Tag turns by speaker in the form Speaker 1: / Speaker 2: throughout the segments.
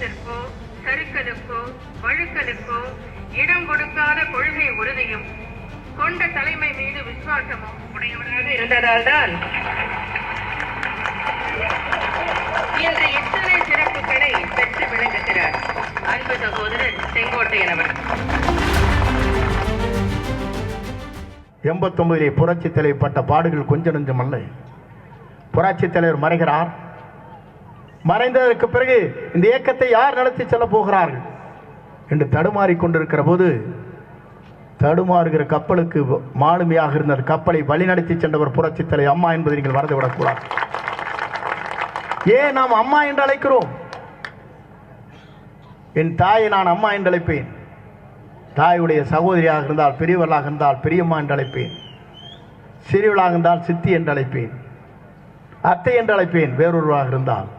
Speaker 1: சலனத்திற்கோ சறுக்கலுக்கோ வழுக்கலுக்கோ இடம் கொடுக்காத கொள்கை உறுதியும் கொண்ட தலைமை மீது விசுவாசமும் உடையவராக இருந்ததால்தான் இன்று இத்தனை சிறப்புகளை பெற்று விளங்குகிறார் அன்பு சகோதரர் செங்கோட்டையன் அவர்.
Speaker 2: 89 புரட்சி தலைவர் பட்ட பாடுகள் கொஞ்சம் நெஞ்சம் அல்ல. புரட்சி தலைவர் மறைகிறார். மறைந்ததற்கு பிறகு இந்த இயக்கத்தை யார் நடத்தி செல்ல போகிறார்கள் என்று தடுமாறி கொண்டிருக்கிற போது, தடுமாறுகிற கப்பலுக்கு மாலுமியாக இருந்த கப்பலை வழிநடத்தி சென்றவர் புரட்சி தலைவர் அம்மா என்பதை நீங்கள் மறந்துவிடக்கூடாது. ஏன் நாம் அம்மா என்று அழைக்கிறோம்? என் தாயை நான் அம்மா என்று அழைப்பேன். தாயுடைய சகோதரியாக இருந்தால், பெரியவர்களாக இருந்தால் பெரியம்மா என்று அழைப்பேன். சிறியவளாக இருந்தால் சித்தி என்று அழைப்பேன். அத்தை என்று அழைப்பேன் வேறொருவராக இருந்தால்.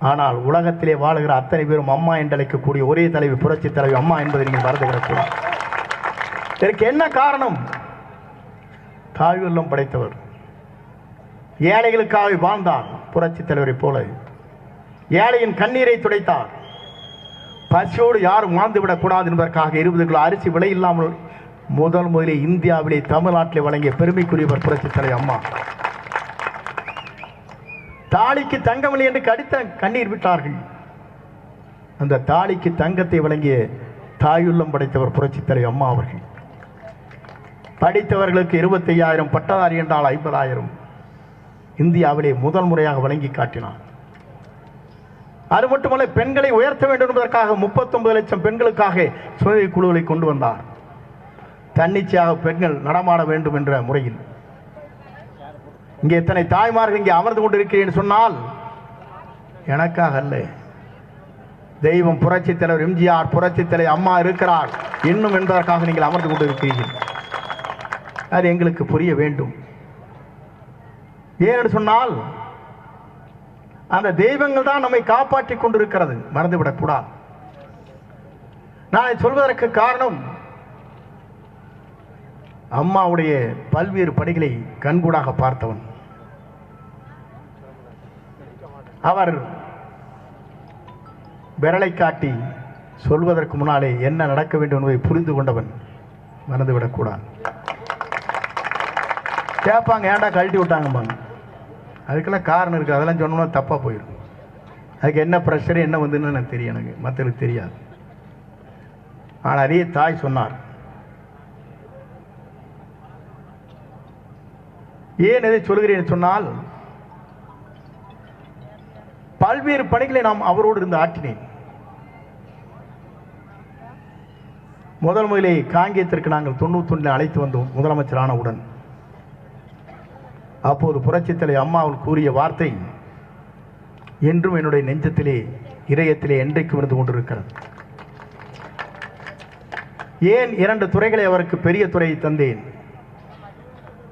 Speaker 2: ஆனால் உலகத்திலே வாழுகிற அத்தனை பேரும் அம்மா என்று அழைக்கக்கூடிய ஒரே தலைவி புரட்சி தலைவி அம்மா என்பதை நீங்கள் மறந்துவிடக்கூடாது. இதற்கு என்ன காரணம்? தாயுள்ளம் படைத்தவர். ஏழைகளுக்காக வாழ்ந்தார் புரட்சி தலைவரை போல. ஏழையின் கண்ணீரை துடைத்தார். பசியோடு யாரும் வாழ்ந்துவிடக் கூடாது என்பதற்காக 20 கிலோ அரிசி விலை இல்லாமல் முதலிலே இந்தியாவிலே தமிழ்நாட்டிலே வழங்கிய பெருமைக்குரியவர் புரட்சி தலைவர் அம்மா. தாலிக்கு தங்கமில்லை என்று கடித்த கண்ணீர் விட்டார்கள். அந்த தாலிக்கு தங்கத்தை வழங்கிய தாயுள்ளம் படைத்தவர் புரட்சி தலைவர் அம்மா அவர்கள். படித்தவர்களுக்கு 25,000, பட்டதாரி என்றால் 50,000 இந்தியாவிலே முதல் முறையாக வழங்கி காட்டினார். அது மட்டுமல்ல, பெண்களை உயர்த்த வேண்டும் என்பதற்காக 39 லட்சம் பெண்களுக்காக சுய குழுக்களை கொண்டு வந்தார். தன்னிச்சையாக பெண்கள் நடமாட வேண்டும் என்ற முறையில். இங்கே எத்தனை தாய்மார்கள் இங்கே அமர்ந்து கொண்டிருக்கிறேன் சொன்னால் எனக்காக அல்ல, தெய்வம் புரட்சி தலைவர் எம்ஜிஆர், புரட்சி தலைவர் அம்மா இருக்கிறார் இன்னும் என்பதற்காக நீங்கள் அமர்ந்து கொண்டிருக்கிறீர்கள். அது எங்களுக்கு புரிய வேண்டும். ஏன்னு சொன்னால் அந்த தெய்வங்கள் தான் நம்மை காப்பாற்றிக் கொண்டிருக்கிறது, மறந்துவிடக்கூடாது. நான் சொல்வதற்கு காரணம், அம்மாவுடைய பல்வேறு பணிகளை கண்கூடாக பார்த்தவன். அவர் விரலை காட்டி சொல்வதற்கு முன்னாலே என்ன நடக்க வேண்டும் என்பதை புரிந்து கொண்டவன், மறந்துவிடக்கூடாது. கேட்பாங்க, ஏன்டா கழட்டி விட்டாங்கம்பாங்க. அதுக்கெல்லாம் காரணம் இருக்குது. அதெல்லாம் சொன்னோம்னா தப்பாக போயிடும். அதுக்கு என்ன ப்ரெஷர் என்ன வந்துன்னு எனக்கு தெரியும், எனக்கு மற்றவங்களுக்கு தெரியாது. ஆனால் அதே தாய் சொன்னார். ஏன் எதை சொல்கிறேன் சொன்னால், பல்வேறு பணிகளை நாம் அவரோடு இருந்து ஆற்றினேன். முதலிலே காங்கேயத்திற்கு நாங்கள் 91 அழைத்து வந்தோம் முதலமைச்சரானவுடன். அப்போது புரட்சி தலைவர் அம்மாவில் கூறிய வார்த்தை என்றும் என்னுடைய நெஞ்சத்திலே, இதயத்திலே என்றைக்கும் இருந்து கொண்டிருக்கிறது. ஏன் 2 துறைகளை அவருக்கு பெரிய துறையை தந்தேன்?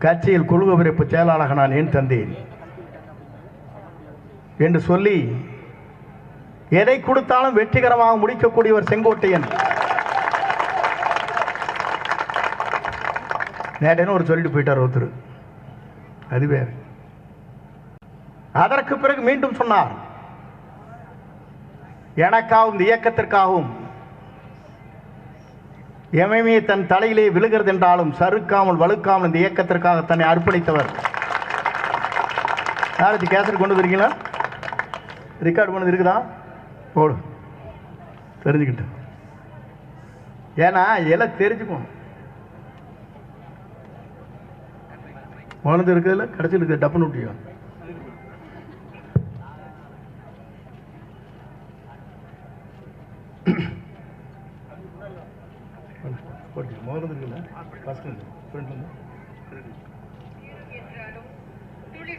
Speaker 2: கட்சியில் குழு விரைப்பு செயலாளராக நான் ஏன் தந்தேன் என்று சொல்லி, எதை கொடுத்தாலும் வெற்றிகரமாக முடிக்கக்கூடியவர் செங்கோட்டையன். நேற்று ஒரு சொல்லிட்டு போயிட்டார் ஒருத்தர், அது வேறு. அதற்கு பிறகு மீண்டும் சொன்னார், எனக்காகவும் இந்த இயக்கத்திற்காகவும் எமையுமே தன் தலையிலே விழுகிறது என்றாலும் சறுக்காமல் வழுக்காமல் இந்த இயக்கத்திற்காக தன்னை அர்ப்பணித்தவர். யாராச்சும் கேசட் கொண்டு வந்துருக்கீங்களா? ரெக்கார்டு பண்ணது இருக்குதா? போடு, தெரிஞ்சுக்கிட்டு. ஏன்னா எல்லாம் தெரிஞ்சுக்கணும். உணர்ந்து இருக்குதுல்ல, கடைசியில் இருக்குது டப்புன்னு விட்டியும்.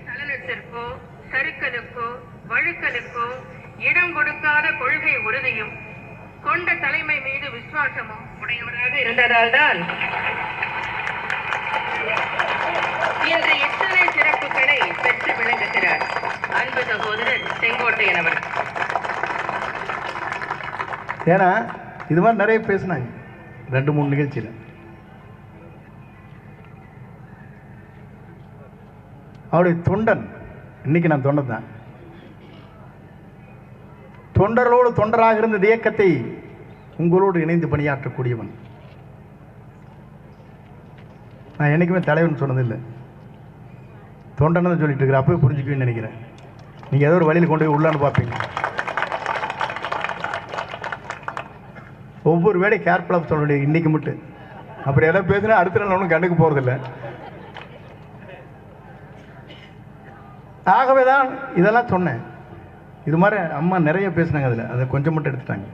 Speaker 1: சலனத்திற்கோ சறுக்கலுக்கோ வழுக்கலுக்கோ இடம் கொடுக்காத கொள்கை உறுதியும் கொண்ட தலைமை மீது விசுவாசமும் உடையவராக இருந்ததால்தான் இன்று இத்தனை சிறப்புகளை பெற்று விளங்குகிறார் அன்பு சகோதரர் செங்கோட்டையன் அவர்.
Speaker 2: ஏன்னா இது மாதிரி நிறைய பேசினாங்க 2-3 நிகழ்ச்சியில். அவருடைய தொண்டன், இன்னைக்கு நான் தொண்டன் தான். தொண்டர்களோடு தொண்டராக இருந்த இந்த இயக்கத்தை உங்களோடு இணைந்து பணியாற்றக்கூடியவன். நான் என்னைக்குமே தலைவன் சொன்னதில்லை, தொண்டன்னு சொல்லிட்டு இருக்கிற. அப்பவே புரிஞ்சுக்குவேன்னு நினைக்கிறேன். நீங்கள் ஏதோ ஒரு வழியில் கொண்டு போய் உள்ளான்னு பார்ப்பீங்க. ஒவ்வொரு வேலை கேர்ஃபுல்லாக சொல்ல வேண்டியது இன்னைக்கு மட்டும். அப்படி எல்லாம் பேசினா அடுத்த நாள் ஒன்றும் கண்ணுக்கு போகிறதில்ல. ஆகவே தான் இதெல்லாம் சொன்னேன். இது மாதிரி அம்மா நிறைய பேசினாங்க, அதில் அதை கொஞ்சம் மட்டும் எடுத்துட்டாங்க.